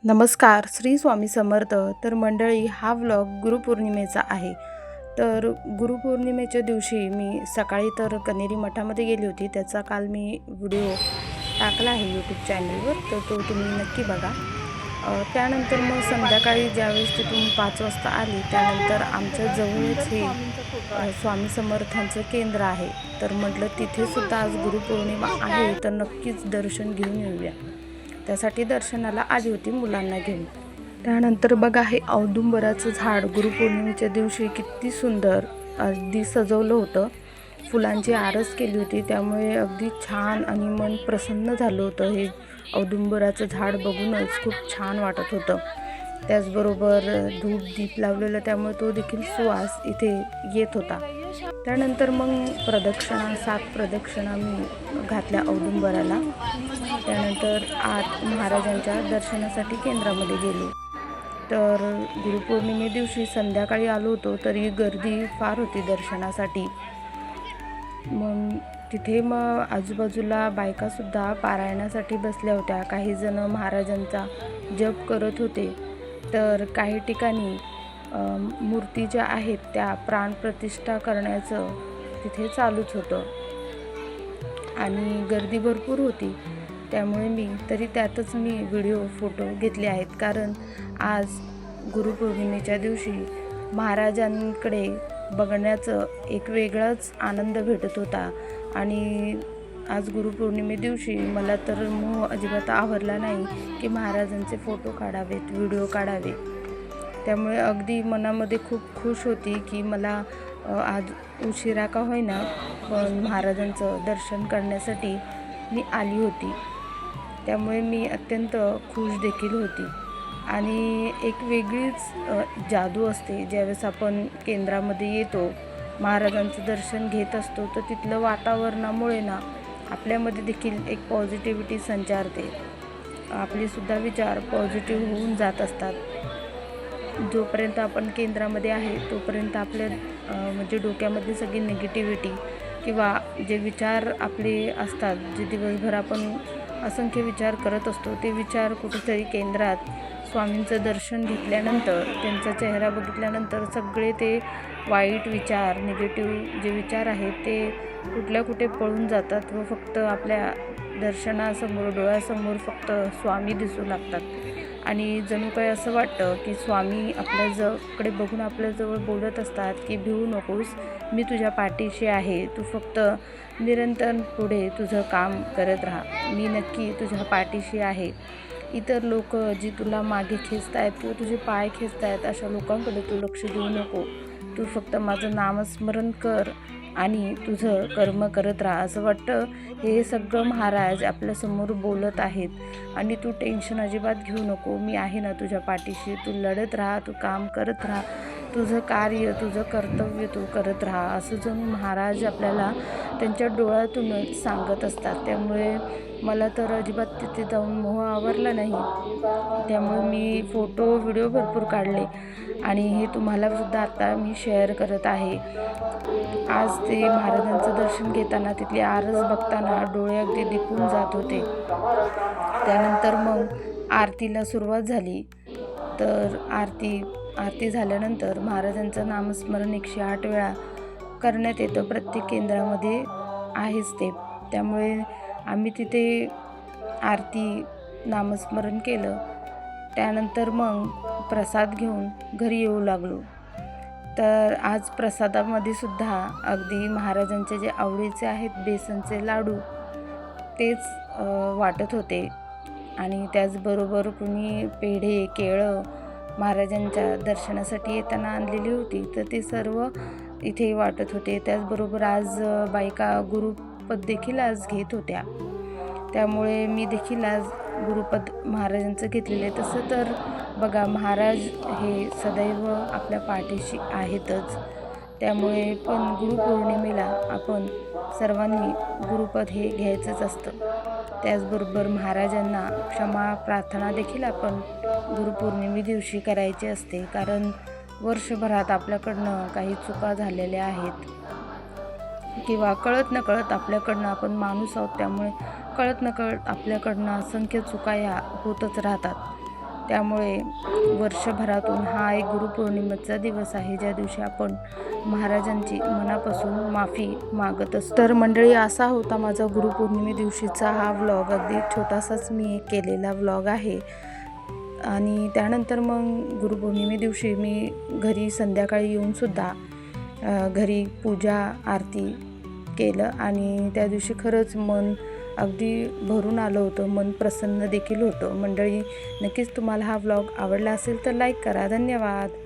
नमस्कार, श्री स्वामी समर्थ. तर मंडळी, हा व्लॉग गुरुपौर्णिमेचा आहे. तर गुरुपौर्णिमेच्या दिवशी मी सकाळी तर कनेरी मठामध्ये गेली होती. त्याचा काल मी व्हिडिओ टाकला आहे यूट्यूब चॅनलवर, तर तो तुम्ही नक्की बघा. त्यानंतर मग संध्याकाळी ज्यावेळेस तिथून 5 वाजता आली, त्यानंतर आमच्या जवळच हे स्वामी समर्थांचं केंद्र आहे. तर म्हटलं तिथेसुद्धा आज गुरुपौर्णिमा आहे, तर नक्कीच दर्शन घेऊन येऊया. त्यासाठी दर्शनाला आली होती मुलांना घेऊन. त्यानंतर बघा, हे औदुंबराचं झाड गुरुपौर्णिमेच्या दिवशी किती सुंदर अगदी सजवलं होतं. फुलांची आरस केली होती, त्यामुळे अगदी छान आणि मन प्रसन्न झालं होतं. हे औदुंबराचं झाड बघूनच खूप छान वाटत होतं. त्याचबरोबर धूप दीप लावलेलं, त्यामुळे तो देखील सुवास इथे येत होता. त्यानंतर मग 7 प्रदक्षिणा मी घातल्या औदुंबराला. त्यानंतर आत महाराजांच्या दर्शनासाठी केंद्रामध्ये गेलो. तर गुरुपौर्णिमे दिवशी संध्याकाळी आलो होतो, तरी गर्दी फार होती दर्शनासाठी. मग तिथे आजूबाजूला बायकासुद्धा पारायणासाठी बसल्या होत्या. काही जण महाराजांचा जप करत होते, तर काही ठिकाणी मूर्ती ज्या आहेत त्या प्राणप्रतिष्ठा करण्याचं तिथे चालूच होतं आणि गर्दी भरपूर होती. त्यामुळे त्यातच मी व्हिडिओ फोटो घेतले आहेत, कारण आज गुरुपौर्णिमेच्या दिवशी महाराजांकडे बघण्याचं एक वेगळाच आनंद भेटत होता. आणि आज गुरुपौर्णिमे दिवशी मला तर मोह अजिबात आवरला नाही की महाराजांचे फोटो काढावेत, व्हिडिओ काढावे. त्यामुळे अगदी मनामध्ये खूप खुश होती की मला आज उशिरा का होईना पण महाराजांचं दर्शन करण्यासाठी मी आली होती. त्यामुळे मी अत्यंत खुश देखील होती. आणि एक वेगळीच जादू असते ज्यावेळेस आपण केंद्रामध्ये येतो, महाराजांचं दर्शन घेत असतो, तर तिथलं वातावरणामुळे आपल्यामध्ये देखील एक पॉझिटिव्हिटी संचारते. आपलेसुद्धा विचार पॉझिटिव्ह होऊन जात असतात. जोपर्यंत आपण केंद्रामध्ये आहे तोपर्यंत आपल्या म्हणजे डोक्यामधली सगळी निगेटिव्हिटी किंवा जे विचार आपले असतात, जे दिवसभर आपण असंख्य विचार करत असतो, ते विचार कुठेतरी केंद्रात स्वामींचं दर्शन घेतल्यानंतर, त्यांचा चेहरा बघितल्यानंतर सगळे ते वाईट विचार, निगेटिव्ह जे विचार आहेत ते कुठे पळून जातात व फक्त आपल्या दर्शनासमोर, डोळ्यासमोर फक्त स्वामी दिसू लागतात. आणि जणू काय असं वाटतं की स्वामी आपल्याकडे बघून आपल्याजवळ बोलत असतात की भिवू नकोस, मी तुझ्या पाठीशी आहे, तू फक्त निरंतर पुढे तुझं काम करत राहा, मी नक्की तुझ्या पाठीशी आहे. इतर लोक जी तुला मागे खेचतायत किंवा तुझे पाय खेचतायत, अशा लोकांकडे तू लक्ष देऊ नको, तू फक्त माझं नामस्मरण कर आणि तुझं कर्म करत राहा. असं वाटतं हे सगळं महाराज आपल्यासमोर बोलत आहेत. आणि तू टेन्शन अजिबात घेऊ नको, मी आहे ना तुझ्या पाठीशी, तू लढत राहा, तू काम करत राहा, तुझं कार्य, तुझं कर्तव्य तू करत राहा, असं जणू महाराज आपल्याला त्यांच्या डोळ्यातूनच सांगत असतात. त्यामुळे मला तर अजिबात तिथे जाऊन मोह आवरला नाही. त्यामुळे मी फोटो, व्हिडिओ भरपूर काढले आणि हे तुम्हालासुद्धा आता मी शेअर करत आहे. आज ते महाराजांचं दर्शन घेताना, तिथली आरस बघताना डोळे अगदी दिपून जात होते. त्यानंतर मग आरतीला सुरुवात झाली. तर आरती झाल्यानंतर महाराजांचं नामस्मरण 108 वेळा करण्यात येतं. प्रत्येक केंद्रामध्ये आहेच ते. त्यामुळे आम्ही तिथे आरती, नामस्मरण केलं. त्यानंतर मग प्रसाद घेऊन घरी येऊ लागलो. तर आज प्रसादामध्ये सुद्धा अगदी महाराजांचे जे आवडीचे आहेत बेसनचे लाडू, तेच वाटत होते. आणि त्याचबरोबर कुणी पेढे, केळं महाराजांच्या दर्शनासाठी येताना आणलेली होती, तर ते सर्व इथे वाटत होते. त्याचबरोबर आज बायका गुरुपद देखील आज घेत होत्या. त्यामुळे मी देखील आज गुरुपद महाराजांचं घेतलेलं आहे. तसं तर बघा, महाराज हे सदैव आपल्या पाठीशी आहेतच. त्यामुळे पण गुरुपौर्णिमेला आपण सर्वांनी गुरुपद हे घ्यायचंच असतं. त्याचबरोबर महाराजांना क्षमा प्रार्थना देखील आपण गुरुपौर्णिमे दिवशी करायची असते, कारण वर्षभरात आपल्याकडनं काही चुका झालेल्या आहेत किंवा कळत नकळत आपल्याकडनं, आपण माणूस आहोत त्यामुळे कळत नकळत आपल्याकडनं असंख्य चुका या होतच राहतात. त्यामुळे वर्षभरातून हा एक गुरुपौर्णिमेचा दिवस आहे, ज्या दिवशी आपण महाराजांची मनापासून माफी मागत असतो. तर मंडळी, असा होता माझा गुरुपौर्णिमे दिवशीचा हा व्लॉग. अगदी छोटासाच मी एक केलेला व्लॉग आहे. आणि त्यानंतर मग गुरुपौर्णिमे दिवशी मी घरी संध्याकाळी येऊनसुद्धा घरी पूजा आरती केलं आणि त्या दिवशी खरंच मन अगदी भरून आलं होतं, मन प्रसन्न देखील होतं. मंडळी, नक्कीच तुम्हाला हा व्लॉग आवडला असेल तर लाईक करा. धन्यवाद.